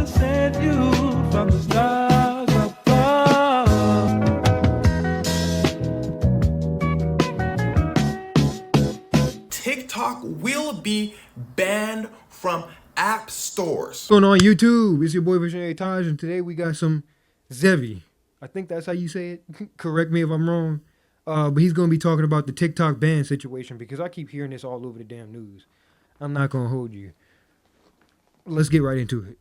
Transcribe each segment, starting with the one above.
God sent you from the stars above. TikTok will be banned from app stores. What's going on YouTube? It's your boy Visionary Taj, and today we got some Zevi. I think that's how you say it. Correct me if I'm wrong. But he's going to be talking about the TikTok ban situation because I keep hearing this all over the damn news. I'm not going to hold you. Let's get right into it.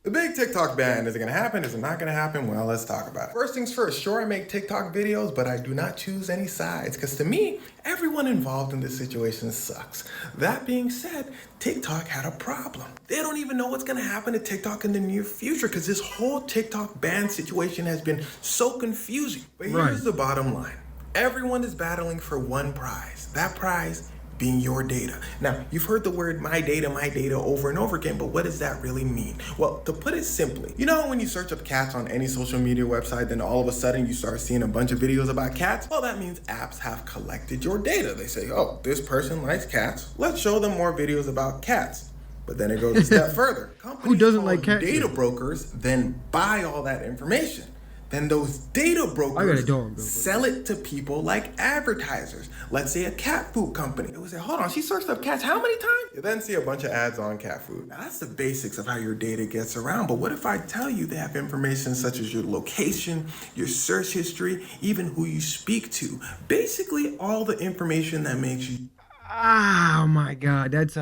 The big TikTok ban, is it gonna happen? Is it not gonna happen? Well, let's talk about it. First things first, sure, I make TikTok videos, but I do not choose any sides, because to me, everyone involved in this situation sucks. That being said, TikTok had a problem. They don't even know what's gonna happen to TikTok in the near future, because this whole TikTok ban situation has been so confusing. But here's the bottom line. Everyone is battling for one prize. That prize being your data. Now, you've heard the word my data over and over again, but what does that really mean? Well, to put it simply, you know when you search up cats on any social media website, then all of a sudden you start seeing a bunch of videos about cats? Well, that means apps have collected your data. They say, oh, this person likes cats. Let's show them more videos about cats. But then it goes a step further. Who doesn't like cats? Data brokers then buy all that information. Then those data brokers sell it to people like advertisers. Let's say a cat food company. It would say, hold on, she searched up cats how many times? You then see a bunch of ads on cat food. Now that's the basics of how your data gets around. But what if I tell you they have information such as your location, your search history, even who you speak to? Basically all the information that makes you... Oh my God, that's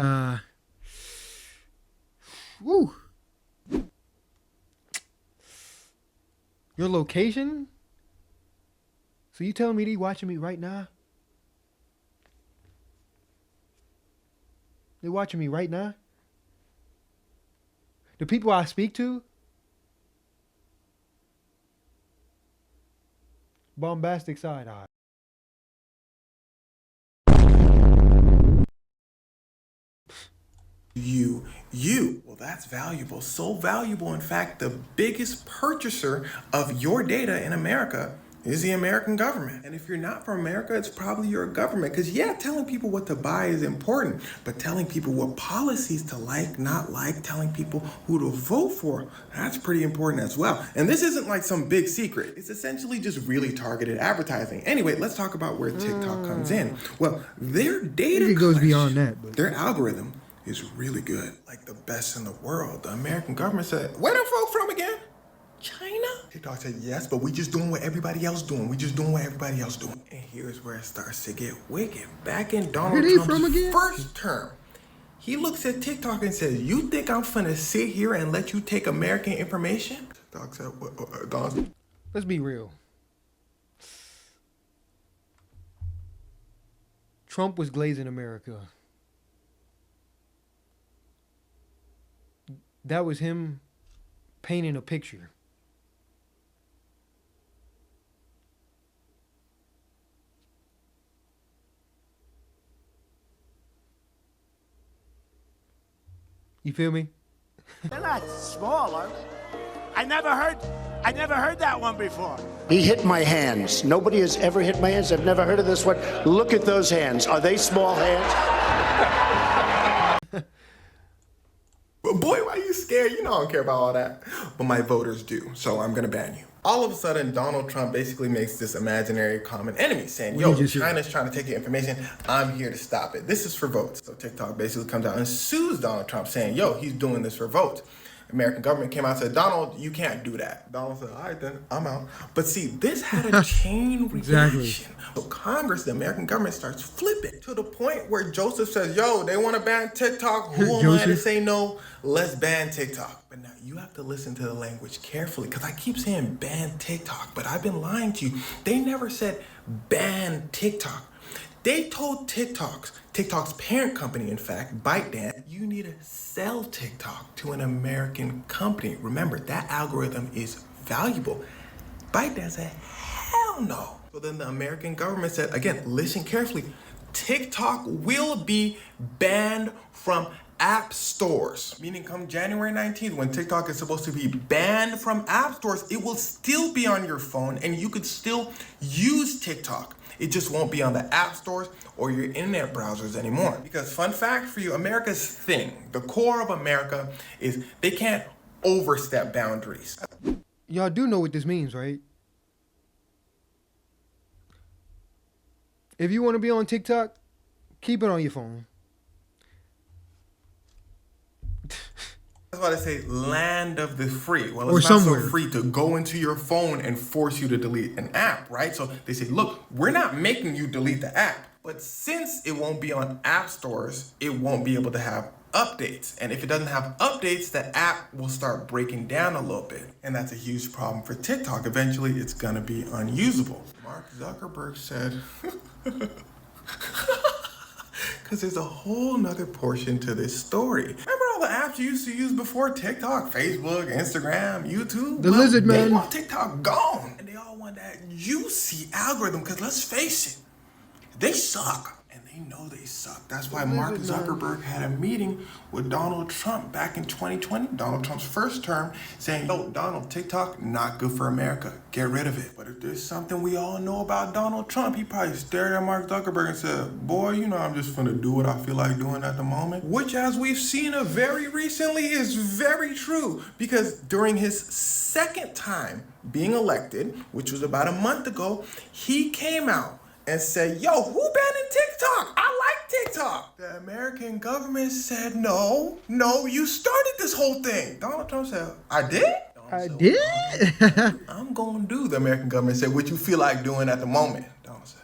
woo. Your location? So you telling me they watching me right now? They watching me right now? The people I speak to? Bombastic side eye. You. Well, that's valuable. So valuable, in fact, the biggest purchaser of your data in America is the American government. And if you're not from America, it's probably your government. Because yeah, telling people what to buy is important, but telling people what policies to like, not like, telling people who to vote for, that's pretty important as well. And this isn't like some big secret. It's essentially just really targeted advertising. Anyway, let's talk about where TikTok comes in. Well, their data goes beyond that, but their algorithm is really good, like the best in the world. The American government said, where them folk from again? China? TikTok said, yes, but we just doing what everybody else doing. And here's where it starts to get wicked. Back in Donald Trump's first term, he looks at TikTok and says, you think I'm finna sit here and let you take American information? TikTok said, Donald. Let's be real. Trump was glazing America. That was him painting a picture. You feel me? They're not small, are they? I never heard that one before. He hit my hands. Nobody has ever hit my hands. I've never heard of this one. Look at those hands. Are they small hands? But boy, why are you scared? You know I don't care about all that. But my voters do, so I'm gonna ban you. All of a sudden, Donald Trump basically makes this imaginary common enemy saying, yo, China's trying to take your information. I'm here to stop it. This is for votes. So TikTok basically comes out and sues Donald Trump saying, yo, he's doing this for votes. American government came out and said, Donald, you can't do that. Donald said, all right, then I'm out. But see, this had a chain reaction. So Congress, the American government starts flipping to the point where Joseph says, yo, they want to ban TikTok. Who am I to say no? Let's ban TikTok. But now you have to listen to the language carefully because I keep saying ban TikTok, but I've been lying to you. They never said ban TikTok. They told TikTok's parent company, in fact, ByteDance, you need to sell TikTok to an American company. Remember, that algorithm is valuable. ByteDance said, hell no. So then the American government said, again, listen carefully, TikTok will be banned from app stores. Meaning come January 19th, when TikTok is supposed to be banned from app stores, it will still be on your phone and you could still use TikTok. It just won't be on the app stores or your internet browsers anymore. Because fun fact for you, America's thing, the core of America is they can't overstep boundaries. Y'all do know what this means, right? If you want to be on TikTok, keep it on your phone. That's why they say land of the free. Well, Or it's not somewhere. so free to go into your phone and force you to delete an app, right? So they say, look, we're not making you delete the app, but since it won't be on app stores, it won't be able to have updates. And if it doesn't have updates, the app will start breaking down a little bit. And that's a huge problem for TikTok. Eventually, it's gonna be unusable. Mark Zuckerberg said, because there's a whole nother portion to this story. Remember all the apps you used to use before TikTok? Facebook, Instagram, YouTube? The lizard They man. want TikTok gone. And they all want that juicy algorithm, because let's face it, they suck. And they know they suck. That's why Mark Zuckerberg had a meeting with Donald Trump back in 2020, Donald Trump's first term, saying, yo, Donald, TikTok, not good for America. Get rid of it. But if there's something we all know about Donald Trump, he probably stared at Mark Zuckerberg and said, boy, you know, I'm just gonna do what I feel like doing at the moment. Which, as we've seen very recently, is very true. Because during his second time being elected, which was about a month ago, he came out and said, yo, who banning TikTok? I like TikTok. The American government said, no, you started this whole thing. Donald Trump said, I did? I did? I'm gonna do, the American government said, what you feel like doing at the moment. Donald said,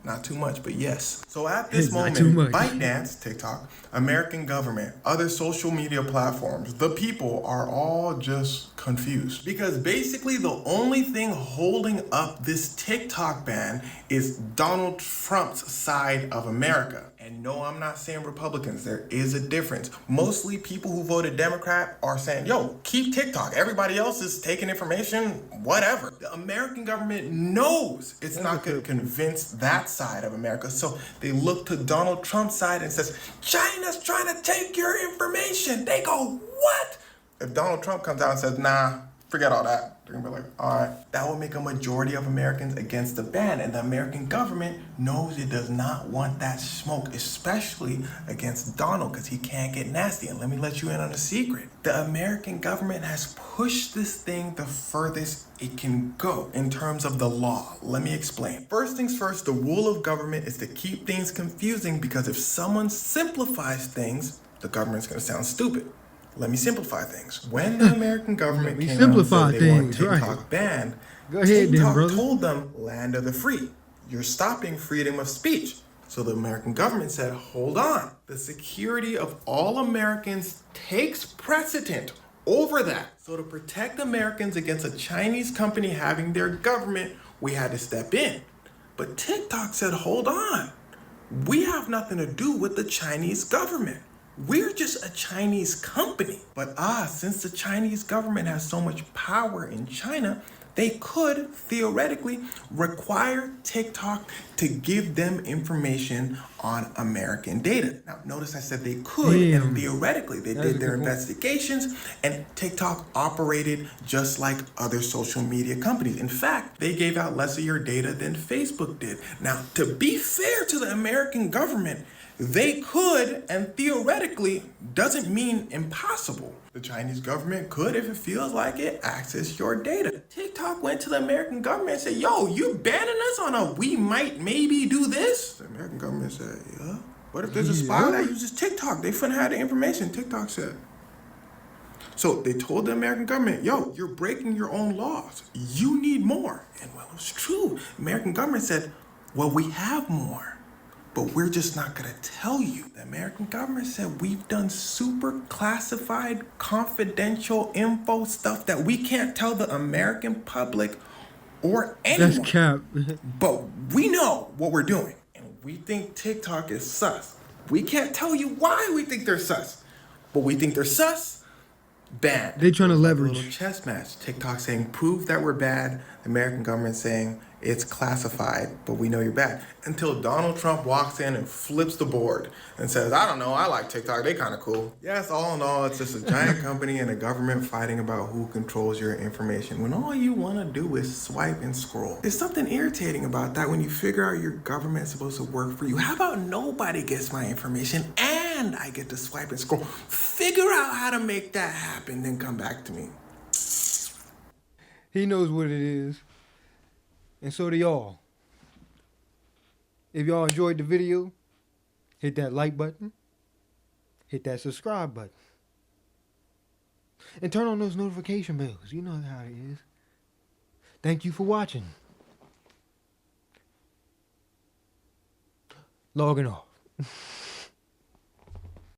not too much, but yes. So at this Not too moment, much. ByteDance, TikTok, American government, other social media platforms, the people are all just confused. Because basically the only thing holding up this TikTok ban is Donald Trump's side of America. And no, I'm not saying Republicans. There is a difference. Mostly people who voted Democrat are saying, yo, keep TikTok. Everybody else is taking information, whatever. The American government knows it's not going to convince that side of America. So they look to Donald Trump's side and says, China's trying to take your information. They go, what? If Donald Trump comes out and says, nah, forget all that, they're gonna be like, all right, that will make a majority of Americans against the ban. And the American government knows it does not want that smoke, especially against Donald, because he can't get nasty. And let me let you in on a secret. The American government has pushed this thing the furthest it can go in terms of the law. Let me explain. First things first, the rule of government is to keep things confusing, because if someone simplifies things, the government's gonna sound stupid. Let me simplify things. When the American government came out and said they want TikTok banned, Go ahead then, TikTok brother. told them, land of the free. You're stopping freedom of speech. So the American government said, hold on. The security of all Americans takes precedent over that. So to protect Americans against a Chinese company having their government, we had to step in. But TikTok said, hold on. We have nothing to do with the Chinese government. We're just a Chinese company. But since the Chinese government has so much power in China, they could theoretically require TikTok to give them information on American data. Now, notice I said they could, and theoretically, they did their investigations, and TikTok operated just like other social media companies. In fact, they gave out less of your data than Facebook did. Now, to be fair to the American government, they could, and theoretically, doesn't mean impossible. The Chinese government could, if it feels like it, access your data. TikTok went to the American government and said, yo, you banning us on a we might maybe do this? The American government said, yeah. What if there's a spy that uses TikTok? They finna have the information, TikTok said. So they told the American government, yo, you're breaking your own laws. You need more. And well, it was true. The American government said, well, we have more, but we're just not gonna tell you. The American government said, we've done super classified, confidential info stuff that we can't tell the American public or anyone. That's cap. But we know what we're doing, and we think TikTok is sus. We can't tell you why we think they're sus, but we think they're sus. Bad. They trying to A leverage. little chess match. TikTok saying, prove that we're bad. The American government saying, it's classified, but we know you're bad. Until Donald Trump walks in and flips the board and says, I don't know, I like TikTok, they kind of cool. Yes, all in all, it's just a giant company and a government fighting about who controls your information, when all you want to do is swipe and scroll. There's something irritating about that when you figure out your government's supposed to work for you. How about nobody gets my information and and I get to swipe and scroll. Figure out how to make that happen, then come back to me. He knows what it is. And so do y'all. If y'all enjoyed the video, hit that like button. Hit that subscribe button. And turn on those notification bells. You know how it is. Thank you for watching. Logging off.